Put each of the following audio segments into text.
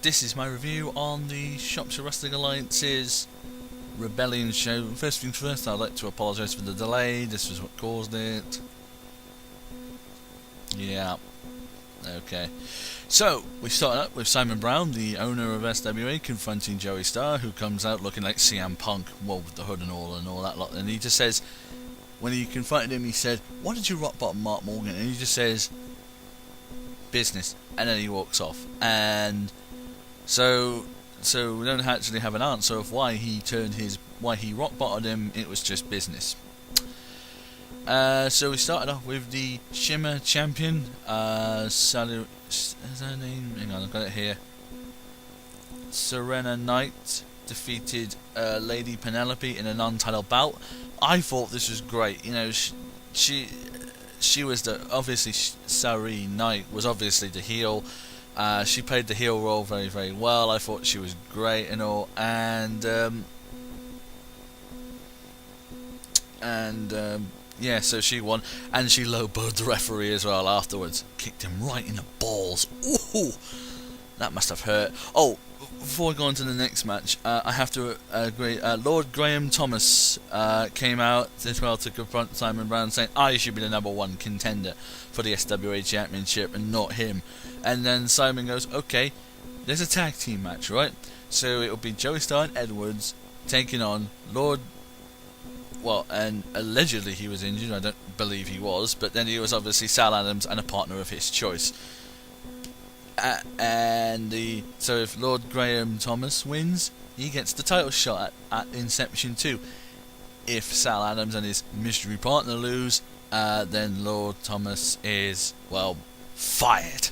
this is my review on the Shropshire Wrestling Alliance's Rebellion show. First things first, I'd like to apologise for the delay. This was what caused it. Yeah. Okay. So, we start up with Simon Brown, the owner of SWA, confronting Joey Starr, who comes out looking like CM Punk, well, with the hood and all that lot. And he just says, when he confronted him, he said, "Why did you rock bottom Mark Morgan?" And he just says, "Business." And then he walks off. And so we don't actually have an answer of why he rock bottomed him. It was just business. So we started off with the Shimmer champion, Sally, is her name? Hang on, I've got it here. Serena Knight defeated Lady Penelope in a non-title bout. I thought this was great. You know, she was obviously Sari Knight was obviously the heel. She played the heel role very, very well. I thought she was great and all, and yeah, so she won, and she lowballed the referee as well afterwards. Kicked him right in the balls. Ooh, that must have hurt. Oh, before we go on to the next match, I have to agree. Lord Graham Thomas came out as well to confront Simon Brown, saying, "I should be the #1 contender for the SWA Championship and not him." And then Simon goes, "Okay, there's a tag team match, right? So it'll be Joey Starr and Edwards taking on Lord..." Well, and allegedly he was injured. I don't believe he was, but then he was obviously Sal Adams and a partner of his choice. So if Lord Graham Thomas wins, he gets the title shot at Inception 2. If Sal Adams and his mystery partner lose, then Lord Thomas is, well, fired.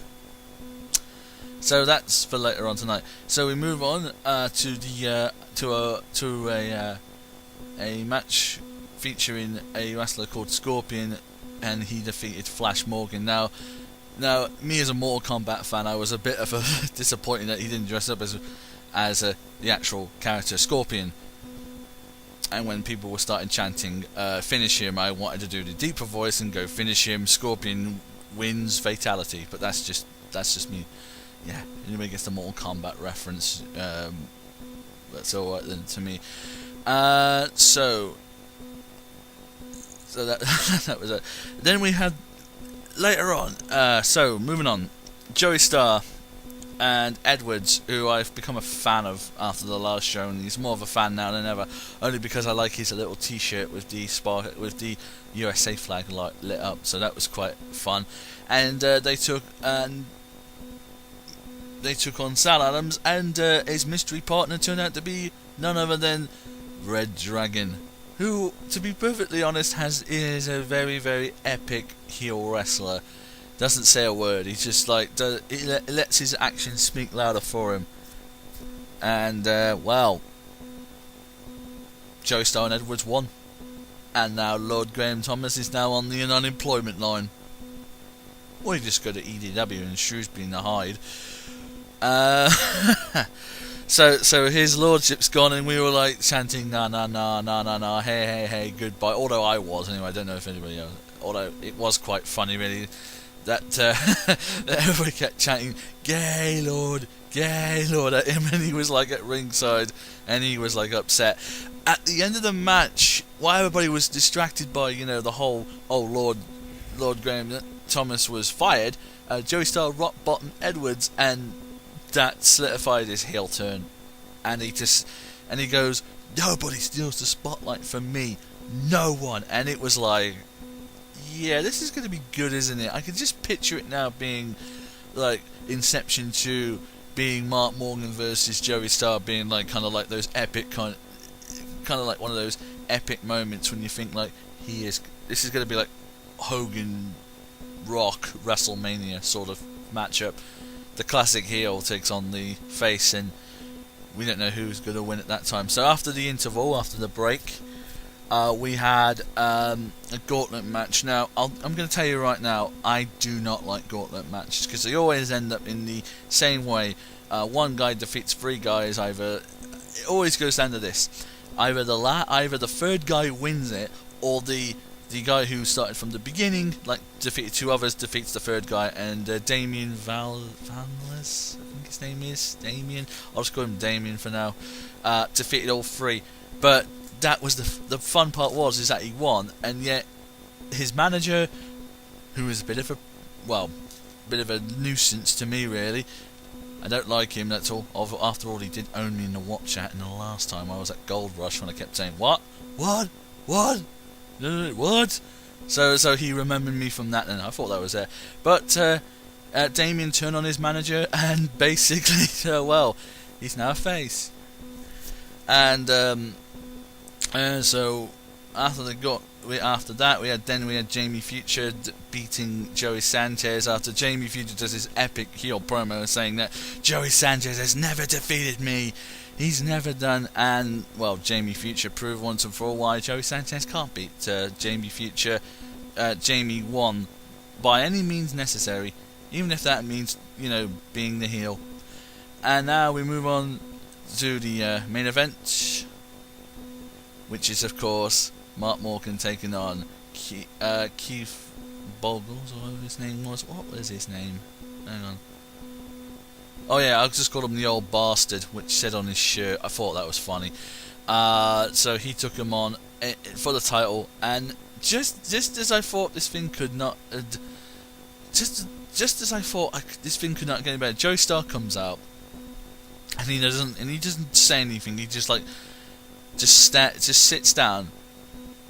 So that's for later on tonight. So we move on to a match featuring a wrestler called Scorpion, and he defeated Flash Morgan. Now, me as a Mortal Kombat fan, I was a bit of a disappointed that he didn't dress up as the actual character Scorpion. And when people were starting chanting "finish him," I wanted to do the deeper voice and go "finish him." Scorpion wins, fatality. But that's just me. Yeah, anybody gets the Mortal Kombat reference, that's alright then to me. So that that was it. Then we had later on. So moving on, Joey Starr and Edwards, who I've become a fan of after the last show, and he's more of a fan now than ever, only because I like his little T-shirt with the USA flag lit up. So that was quite fun. And they took on Sal Adams, and his mystery partner turned out to be none other than Red Dragon, who, to be perfectly honest, is a very, very epic heel wrestler. Doesn't say a word. He's just like he lets his actions speak louder for him. And well, Joey Starr and Edwards won, and now Lord Graham Thomas is now on the unemployment line. Or you just go to EDW in Shrewsbury in the Hyde. So his lordship's gone, and we were like chanting "nah, hey, goodbye." Although I was anyway. I don't know if anybody else. Although it was quite funny, really, that that everybody kept chanting gay lord" at him, and he was like at ringside, and he was like upset. At the end of the match, while everybody was distracted by the whole Lord Graham Thomas was fired, Joey Starr rock bottom Edwards, and that solidified his heel turn, and he goes, "Nobody steals the spotlight from me, no one." And it was like, yeah, this is going to be good, isn't it? I can just picture it now being like Inception 2, being Mark Morgan versus Joey Starr, being like kind of like those epic kind of like one of those epic moments when you think like this is going to be like Hogan Rock WrestleMania sort of matchup. The classic heel takes on the face, and we don't know who's going to win at that time. So after the interval, after the break, we had a gauntlet match. Now, I'm going to tell you right now, I do not like gauntlet matches, because they always end up in the same way. One guy defeats three guys. It always goes down to this: either the third guy wins it, or the the guy who started from the beginning, like defeated 2 others, defeats the 3rd guy, and Damien Vanless, I think his name is Damien. I'll just call him Damien for now. Defeated all 3, but that was the fun part is that he won, and yet his manager, who was a bit of a nuisance to me really. I don't like him, that's all. After all, he did own me in the watch chat, and the last time I was at Gold Rush when I kept saying, what? So he remembered me from that, and I thought that was there. But Damien turned on his manager, and basically, he's now a face. And so after that we had Jamie Future beating Joey Sanchez after Jamie Future does his epic heel promo saying that Joey Sanchez has never defeated me. He's never done, and Jamie Future proved once and for all why Joey Sanchez can't beat Jamie Future. Jamie won by any means necessary, even if that means being the heel. And now we move on to the main event, which is of course Mark Morgan taking on Keith Bogles, or whatever his name was. What was his name? Hang on. Oh yeah, I just called him the old bastard, which said on his shirt. I thought that was funny. So he took him on for the title, and just as I thought this thing could not, just as I thought this thing could not get any better, Joey Starr comes out, and he doesn't say anything. He just sits down,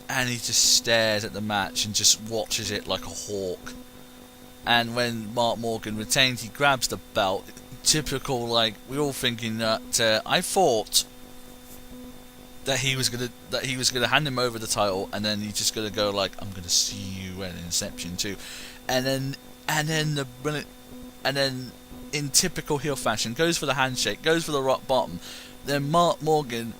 and he just stares at the match and just watches it like a hawk. And when Mark Morgan retains, he grabs the belt. Typical, we're all thinking that I thought that he was gonna hand him over the title, and then he's just gonna go I'm gonna see you at Inception too, and then in typical heel fashion goes for the handshake, goes for the rock bottom. Then Mark Morgan,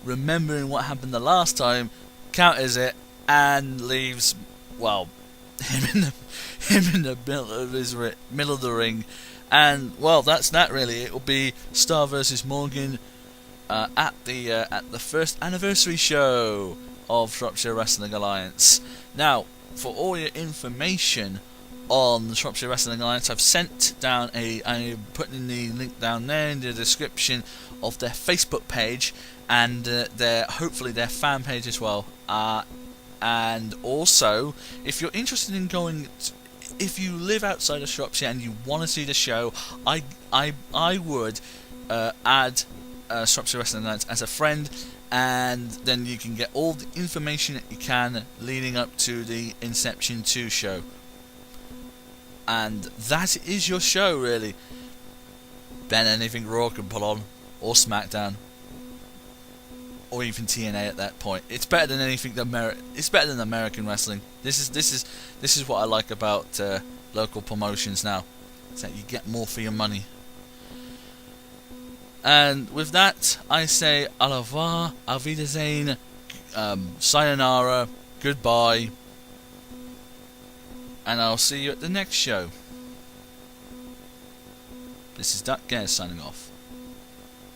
remembering what happened the last time, counters it and leaves him in the middle of the ring. And that's that really. It will be Starr versus Morgan at the first anniversary show of Shropshire Wrestling Alliance. Now, for all your information on the Shropshire Wrestling Alliance, I've sent down I'm putting the link down there in the description of their Facebook page, and hopefully their fan page as well. And also, if you're interested in going, if you live outside of Shropshire and you want to see the show, I would add Shropshire Wrestling Alliance as a friend, and then you can get all the information that you can leading up to the Inception 2 show. And that is your show, really. Ben, anything Raw can pull on, or SmackDown, or even TNA at that point. It's better than anything. It's better than American wrestling. This is what I like about local promotions now. It's that you get more for your money. And with that, I say au revoir, auf Wiedersehen, sayonara, goodbye, and I'll see you at the next show. This is Duck Gare signing off.